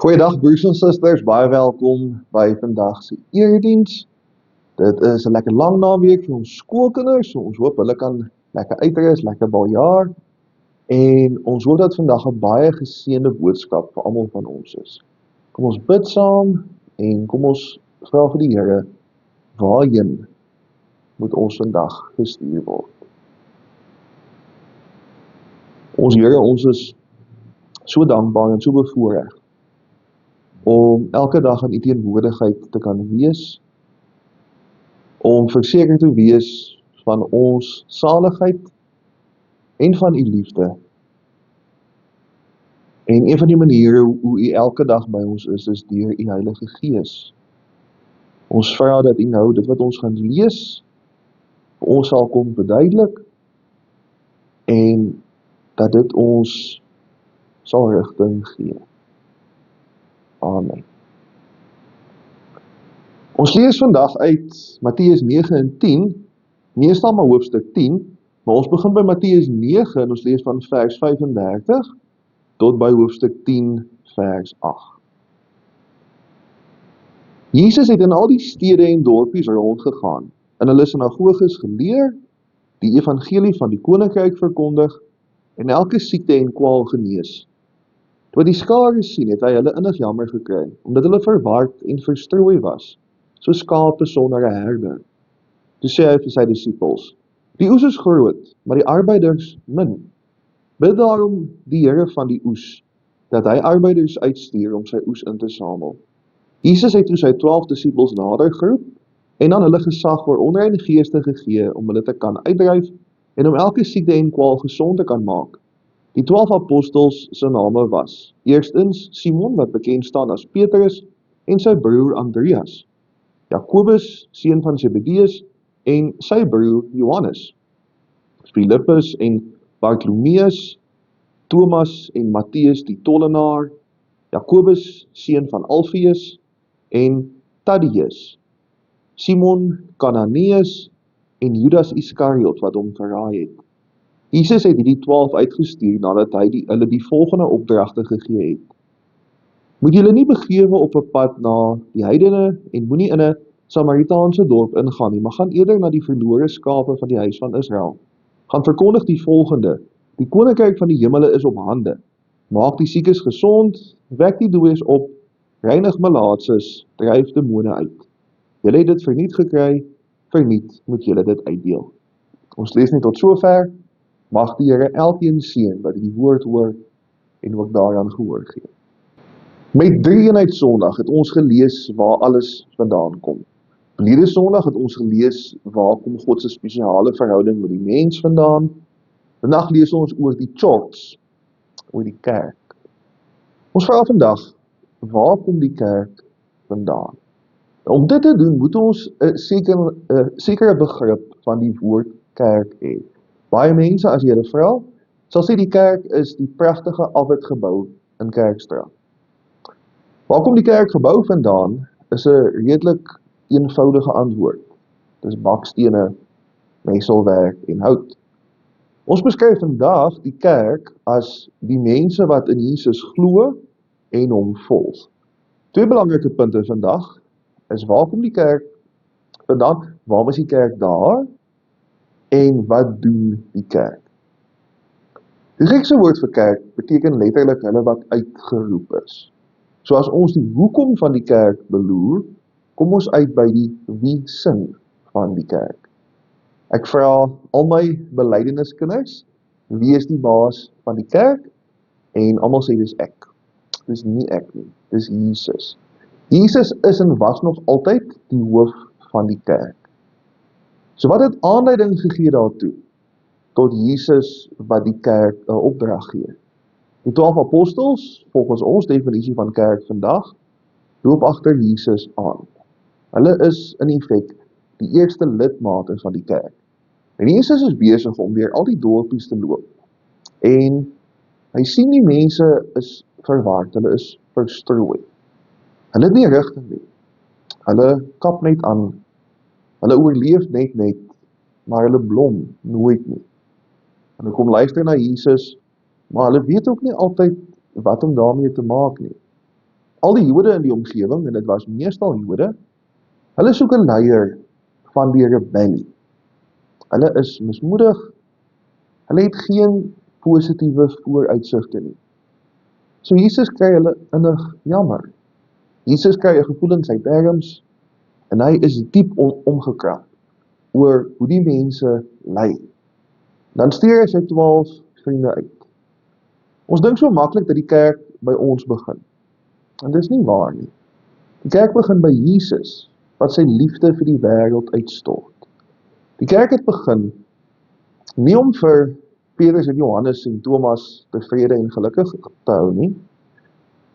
Goeiedag broers en susters, baie welkom by vandag se erediens. Dit is 'n lekker lang naweek vir ons skoolkinders, so ons hoop hulle kan lekker uitrus, lekker baljaar. En ons hoop dat vandag 'n baie geseënde boodskap vir almal van ons is. Kom ons bid saam en kom ons vra vir die Here, waarheen moet ons vandag gestuur word? Ons Here, ons is so dankbaar en so bevoorreg om elke dag in U teenwoordigheid te kan wees, om verseker te wees van ons saligheid en van U liefde. En een van die maniere hoe U elke dag by ons is deur U Heilige Gees. Ons vra dat U nou dit wat ons gaan lees, vir ons sal kom verduidelik en dat dit ons sal rigting gee. Amen. Ons lees vandag uit Matteus 9 en 10, meestal maar hoofstuk 10, maar ons begin by Matteus 9 en ons lees van vers 35 tot by hoofstuk 10 vers 8. Jesus het in al die stede en dorpies rondgegaan, in hulle sinagoges geleer, die evangelie van die koninkryk verkondig en elke siekte en kwaal genees. Toe die skare sien, het hy hulle innig jammer gekry, omdat hulle verward en verstrooi was, so skape sonder 'n herder. Toe sê hy vir sy disippels, die oes is groot, maar die arbeiders min. Bid daarom die Here van die oes, dat hy arbeiders uitstuur om sy oes in te samel. Jesus het toe sy 12 disippels nader geroep, en aan hulle gesag oor onreine geeste gegee, om hulle te kan uitdryf, en om elke siekte en kwaal gesond te kan maak. Die 12 apostels se name was, eerstens Simon, wat bekend staan as Petrus, en sy broer Andreas, Jakobus, seun van Zebedeus, en sy broer Johannes, Philippus en Bartholomeus, Thomas en Matteus die tollenaar, Jakobus, seun van Alfeus, en Thaddeus, Simon Kananeus en Judas Iskariot wat hom verraai het. Jesus het die 12 uitgestuur nadat hy hulle die volgende opdragte gegee het. Moet julle nie begewe op 'n pad na die heidene en moenie in 'n Samaritaanse dorp ingaan nie, maar gaan eerder na die verlore skape van die huis van Israel. Gaan verkondig die volgende: die koninkryk van die hemele is op hande. Maak die siekes gesond, wek die dooies op, reinig malaatses, dryf demone uit. Julle het dit verniet gekry, verniet moet julle dit uitdeel. Ons lees net tot sover. Mag die Here elkeen seën wat die woord hoor en ook daaraan gehoor gee. Met Drie-eenheid Sondag het ons gelees waar alles vandaan kom. Verlede Sondag het ons gelees waar kom God se spesiale verhouding met die mens vandaan. Vandag lees ons oor die church, oor die kerk. Ons vra vandag, waar kom die kerk vandaan? Om dit te doen, moet ons 'n sekere begrip van die woord kerk hê. Baie mense, as jy hulle vra, sal sê die kerk is die pragtige Alwetgebou in Kerkstraat. Waar kom die kerkgebou vandaan, is 'n redelik eenvoudige antwoord. Dis bakstene, messelwerk en hout. Ons beskryf vandag die kerk as die mense wat in Jesus glo en hom volg. Twee belangrike punte vandag is waar kom die kerk vandaan, waar was die kerk daar, en wat doen die kerk? Die Griekse woord vir kerk beteken letterlik hulle wat uitgeroep is. So as ons die hoekom van die kerk beloer, kom ons uit by die wie sin van die kerk. Ek vra al my belydenniskinders, wie is die baas van die kerk? En almal sê dis ek. Dis nie ek nie, dis Jesus. Jesus is en was nog altyd die hoof van die kerk. So wat het aanleiding gegee daartoe, tot Jesus wat die kerk 'n opdrag gee? Die 12 apostels, volgens ons definisie van kerk vandag, loop agter Jesus aan. Hulle is in effek die eerste lidmate van die kerk. En Jesus is besig om deur al die dorpies te loop. En hy sien die mense is verward, hulle is verstrooi. Hulle het nie rigting nie. Hulle kap net aan. Hulle oorleef net, maar hulle blom nooit nie. Hulle kom luister na Jesus, maar hulle weet ook nie altyd wat om daarmee te maak nie. al die Jode in die omgewing, en dit was meestal Jode, hulle soek 'n leier van die rebellie. Hulle is mismoedig, hulle het geen positiewe vooruitsigte nie. So Jesus kry hulle innig jammer. Jesus kry 'n gevoel in sy darmes, en hy is diep omgekrap oor hoe die mense ly. Dan stuur hy sy 12 vriende uit. Ons dink so maklik dat die kerk by ons begin. En dis nie waar nie. Die kerk begin by Jesus, wat sy liefde vir die wêreld uitstort. Die kerk het begin nie om vir Petrus en Johannes en Thomas tevrede en gelukkig te hou nie.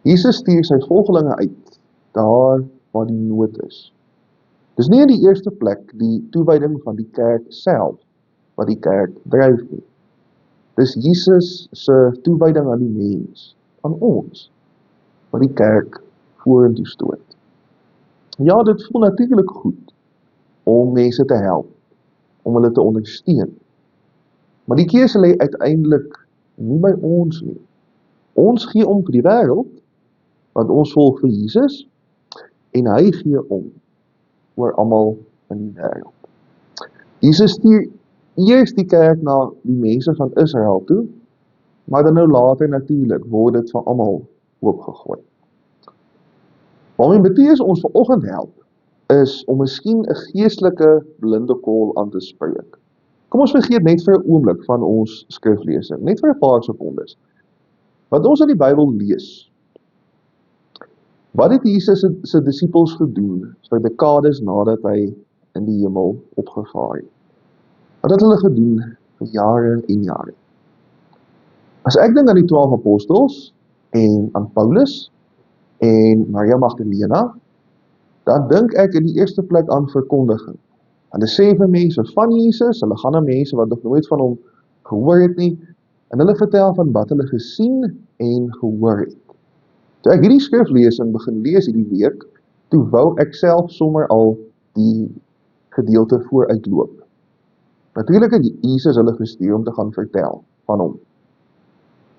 Jesus stuur sy volgelinge uit, daar waar die nood is. Dis nie in die eerste plek die toewyding van die kerk self, wat die kerk dryf nie. Dis Jesus se toewyding aan die mens, aan ons, wat die kerk vorentoe stoot. Ja, dit voel natuurlik goed om mense te help, om hulle te ondersteun. Maar die keuse lê uiteindelik nie by ons nie. Ons gee om vir die wêreld, want ons volg vir Jesus, en hy gee om oor almal in die wêreld. Jesus stuur eers die kerk na die mense van Israel toe, maar dan nou later natuurlik word dit vir almal oopgegooi. Waarmee Matteus ons vanoggend help, is om miskien 'n geestelike blinde kol aan te spreek. Kom ons vergeet net vir 'n oomblik van ons skriflesing, net vir 'n paar sekondes. Wat ons in die Bybel lees, wat het Jesus se disippels gedoen vir dekades nadat hy in die hemel opgevaar het? Wat het hulle gedoen vir jare en jare? As ek dink aan die 12 apostels en aan Paulus en Maria Magdalena, dan dink ek in die eerste plek aan verkondiging. Hulle sê vir mense van Jesus, hulle gaan na mense wat nog nooit van hom gehoor het nie, en hulle vertel van wat hulle gesien en gehoor het. Toe ek hierdie skriflesing begin lees hierdie week, toe wou ek self sommer al die gedeelte vooruitloop. Natuurlik het Jesus hulle gestuur om te gaan vertel van hom.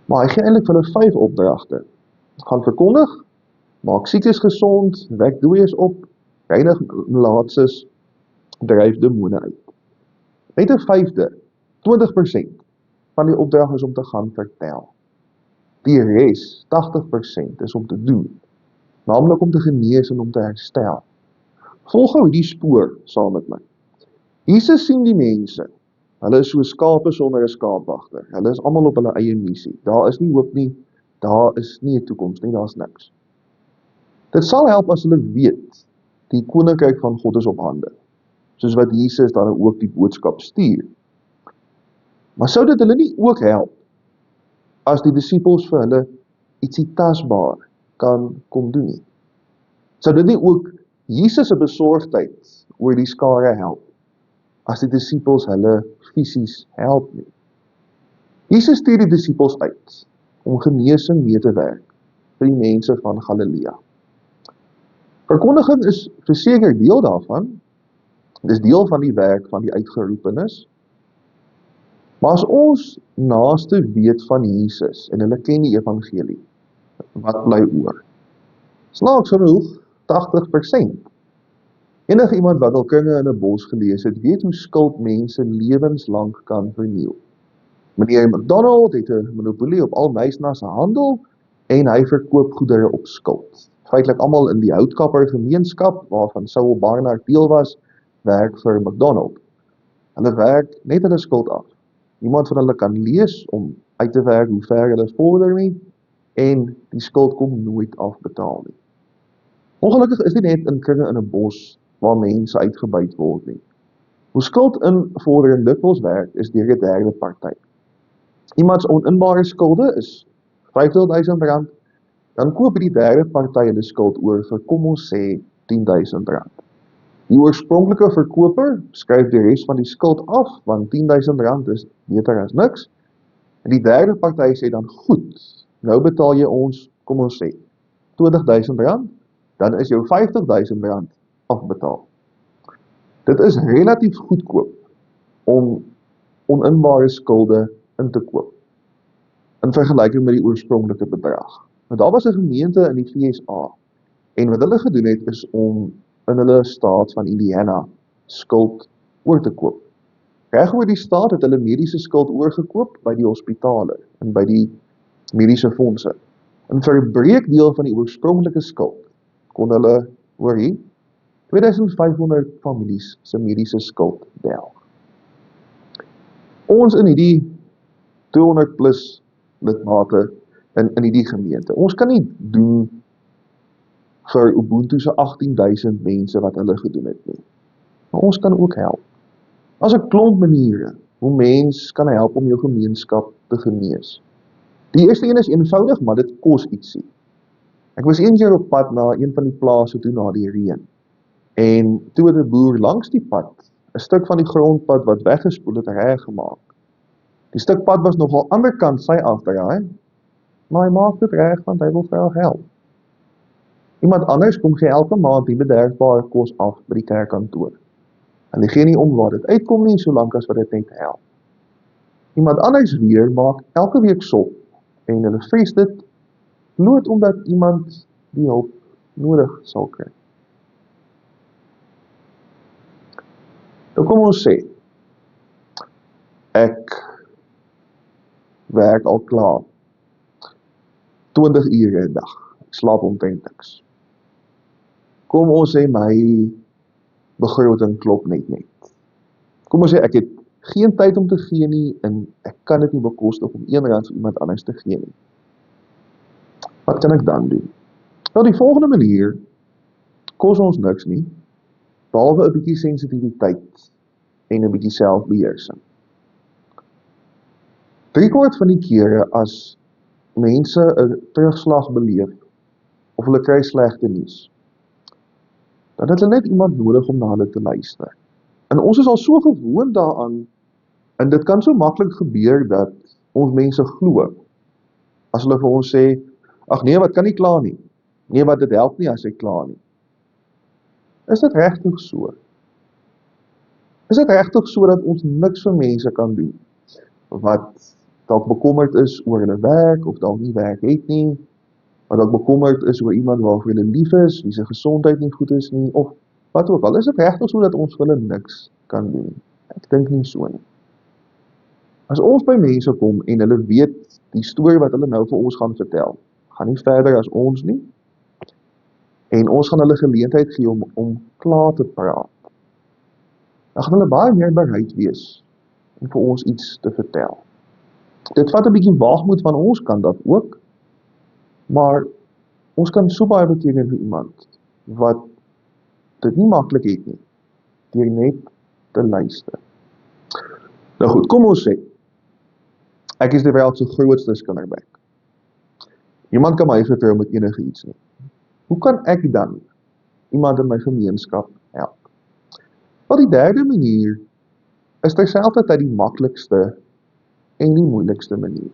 Maar hy gee eintlik vir hulle 5 opdragte. Gaan verkondig, maak siekes gesond, wek dooies op, reinig melaatses, dryf demone uit. Net 'n 5de, 20% van die opdrag is om te gaan vertel. Die res, 80%, is om te doen, naamlik om te genees en om te herstel. Volg gou die spoor saam met my. Jesus sien die mense. Hulle is so skape sonder 'n skaapwagter. Hulle is almal op hulle eie missie. Daar is nie hoop nie, daar is nie 'n toekoms nie, daar's niks. Dit sal help as hulle weet, die koninkryk van God is op hande, soos wat Jesus dan ook die boodskap stuur. Maar sou dit hulle nie ook help, as die disippels vir hulle ietsie tasbaar kan kom doen nie? Sou dit nie ook Jesus se besorgdheid oor die skare help, as die disippels hulle fisies help nie? Jesus stuur die disippels uit, om genesing mee te werk, vir die mense van Galilea. Verkondiging is verseker deel daarvan, dis deel van die werk van die uitgeroepenes. Maar as ons naaste weet van Jesus, en hulle ken die evangelie, wat bly oor? Snaaks genoeg, 80%. Enige iemand wat al Kringe in 'n Bos gelees het, weet hoe skuld mense lewenslang kan verniel. Meneer McDonald het 'n monopolie op al Knysna se handel, en hy verkoop goedere op skuld. Feitelik almal in die houtkapper gemeenskap, waarvan Saul Barnard deel was, werk vir McDonald. Hulle werk net hulle skuld af. Niemand van hulle kan lees om uit te werk hoe ver hulle vorder nie, en die skuld kom nooit afbetaal nie. Ongelukkig is dit net in Kringe in 'n Bos waar mense uitgebuit word nie. Hoe skuld invordering dikwels werk, is deur 'n derde party. Iemand se oninbare skulde is R50.000, dan koop die derde party hulle skuld oor vir, kom ons sê, R10.000. Die oorspronklike verkoper skryf die res van die skuld af, want R10.000 is beter as niks. En die derde party sê dan, goed, nou betaal jy ons, kom ons sê, R20.000, dan is jou R50.000 afbetaal. Dit is relatief goedkoop om oninbare skulde in te koop, in vergelyking met die oorspronklike bedrag. Maar daar was 'n gemeente in die VSA en wat hulle gedoen het is om in hulle staat van Indiana skuld oor te koop. Reg oor die staat het hulle mediese skuld oorgekoop by die hospitale en by die mediese fondse. En vir 'n breekdeel van die oorspronklike skuld kon hulle, hoor hier, 2500 families se mediese skuld delg. Ons in hierdie 200 plus lidmate in hierdie gemeente. Ons kan nie doen vir Ubuntu se 18000 mense wat hulle gedoen het nie. Maar ons kan ook help. Daar's 'n klomp maniere hoe mens kan help om jou gemeenskap te genees. Die eerste een is eenvoudig, maar dit kos ietsie. Ek was een keer op pad na een van die plase toe na die reën. En toe het 'n boer langs die pad 'n stuk van die grondpad wat weggespoel het reggemaak. Die stuk pad was nogal anderkant sy afdraai, maar hy maak dit reg want hy wil graag help. Iemand anders kom gee elke maand die bederfbare kos af by die kerkkantoor. Hulle gee nie om waar dit uitkom nie, solank as wat dit net help. Iemand anders weer maak elke week sop en hulle vries dit bloot omdat iemand die hulp nodig sal kry. Nou kom ons sê, ek werk al klaar 20 ure 'n dag. Ek slaap omtrent niks. Kom ons sê my begroting klop net. Kom ons sê ek het geen tyd om te gee nie en ek kan dit nie bekostig om R1 vir iemand anders te gee nie. Wat kan ek dan doen? Nou die volgende manier kos ons niks nie, behalwe 'n bietjie sensitiwiteit en 'n bietjie selfbeheersing. 3/4 van die kere as mense 'n terugslag beleef of hulle kry slegte nuus, dan het hulle net iemand nodig om na hulle te luister. En ons is al so gewoond daaraan, en dit kan so maklik gebeur dat ons mense glo, as hulle vir ons sê, ag nee, wat kan nie kla nie, nee, wat dit help nie as ek kla nie. Is dit regtig so? Is dit regtig so dat ons niks vir mense kan doen, wat dalk bekommerd is oor hulle werk, of dalk nie werk het nie, wat dalk bekommerd is oor iemand waarvoor hulle lief is, wie se gesondheid nie goed is nie, of wat ook al, is dit regtig so dat ons vir hulle niks kan doen? Ek dink nie so nie. As ons by mense kom en hulle weet die storie wat hulle nou vir ons gaan vertel, gaan nie verder as ons nie, en ons gaan hulle geleentheid gee om klaar te praat, dan gaan hulle baie meer bereid wees om vir ons iets te vertel. Dit vat 'n bietjie waagmoed van ons kant af ook, maar ons kan so baie beteken vir iemand wat dit nie maklik het nie, deur net te luister. Nou goed, kom ons sê, ek is die wêreld se grootste skinderbek. Iemand kan my vertrou met enige iets nie. Hoe kan ek dan iemand in my gemeenskap help? Wel, die derde manier is terselfdertyd die maklikste en die moeilikste manier.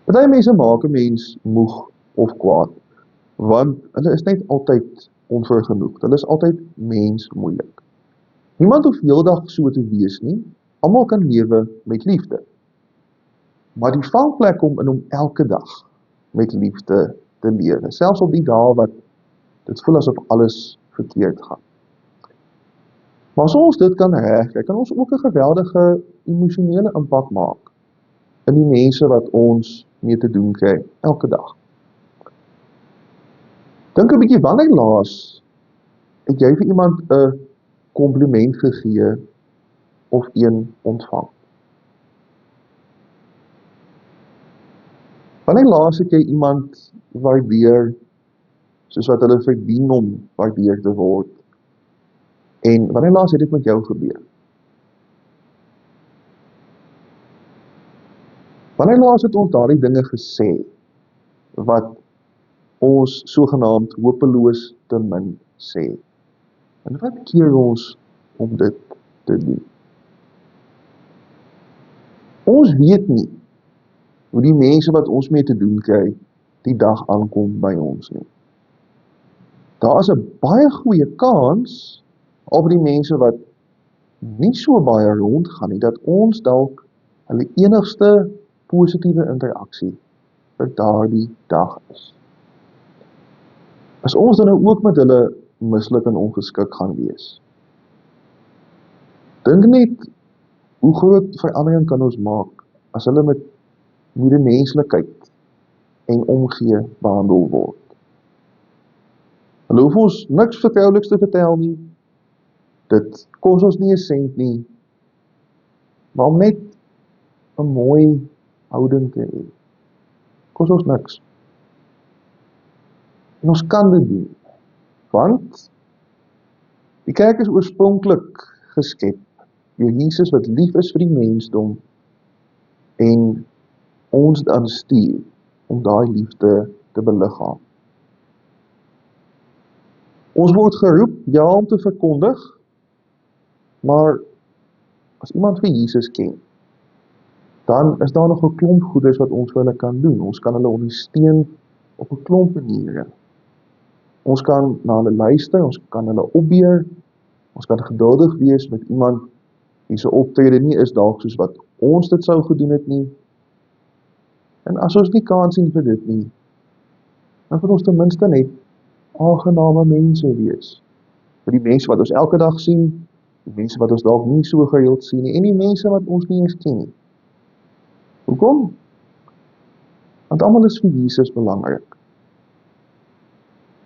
Party mense maak 'n mens moeg of kwaad, want hulle is net altyd onvergenoegd. Hulle is altyd mensmoeilik. Niemand hoef heeldag so te wees nie. Almal kan lewe met liefde. Maar die vangplek om elke dag met liefde te lewe, selfs op die dae wat dit voel asof alles verkeerd gaan. Maar as ons dit kan regkry, kan ons ook 'n geweldige emosionele impak maak in die mense wat ons mee te doen kry elke dag. Dink 'n bietjie, wanneer laas het jy vir iemand 'n kompliment gegee of een ontvang? Wanneer laas het jy iemand waardeer soos wat hulle verdien om waardeer te word? En wanneer laas het dit met jou gebeur? Wanneer laas het ons daardie dinge gesê wat ons sogenaamd hopeloos te min sê? En wat keer ons om dit te doen? Ons weet nie hoe die mense wat ons mee te doen kry, die dag aankom by ons nie. Daar is 'n baie goeie kans, al vir die mense wat nie so baie rondgaan nie, dat ons dalk hulle enigste positiewe interaksie vir daardie dag is. as ons dan nou ook met hulle misluk en ongeskik gaan wees, dink net hoe groot verandering kan ons maak as hulle met medemenslikheid en omgee behandel word. Hulle hoef ons niks vertrouweliks te vertel nie, dit kos ons nie 'n sent nie, maar om net 'n mooi houding te hê, kos ons niks. En ons kan dit doen, want die kerk is oorspronklik geskep deur Jesus wat lief is vir die mensdom en ons dan stuur om daai liefde te beliggaam. Ons word geroep, ja, om te verkondig, maar as iemand vir Jesus ken, dan is daar nog 'n klomp goeders wat ons vir hulle kan doen. Ons kan hulle ondersteun op 'n klomp maniere. Ons kan na hulle luister, ons kan hulle opbeur, ons kan geduldig wees met iemand wie se optrede nie is dalk soos wat ons dit sou gedoen het nie. En as ons nie kans sien vir dit nie, dan moet ons ten minste net aangename mense wees. Vir die mense wat ons elke dag sien, die mense wat ons dalk nie so gereeld sien nie, en die mense wat ons nie eens ken nie. Hoekom? Want almal is vir Jesus belangrik.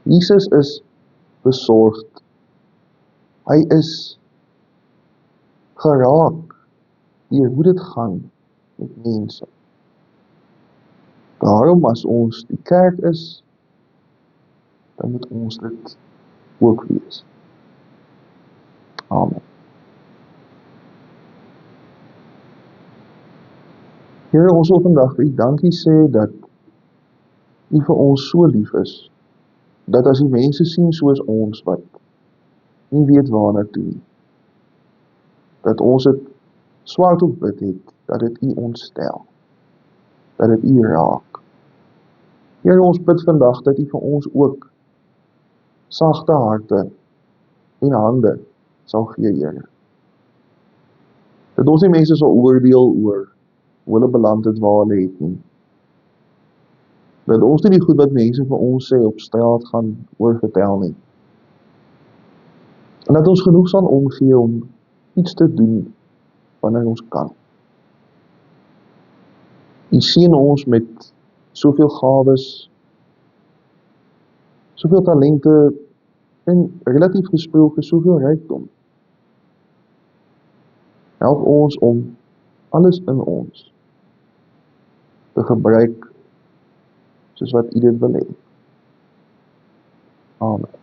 Jesus is besorgd. Hy is geraak deur hoe dit gaan met mense. Daarom as ons die kerk is, dan moet ons dit ook wees. Amen. Here, ons wil vandag vir U dankie sê dat U vir ons so lief is, dat as die mense sien soos ons wat nie weet waarna toe nie, dat ons dit swart op wit het, dat dit U ontstel, dat dit U raak. Here, ons bid vandag dat U vir ons ook sagte harte en hande sal gee, Here. Dat ons nie mense sal oordeel oor hoe hulle beland het waar hulle het nie. Dat ons nie die goed wat mense vir ons sê op straat gaan oorvertel nie. En dat ons genoeg sal omgee om iets te doen wanneer ons kan. U seën ons met soveel gawes, soveel talente en relatief gesproke soveel rykdom. Help ons om alles in ons te gebruik soos wat U dit wil hê. Amen.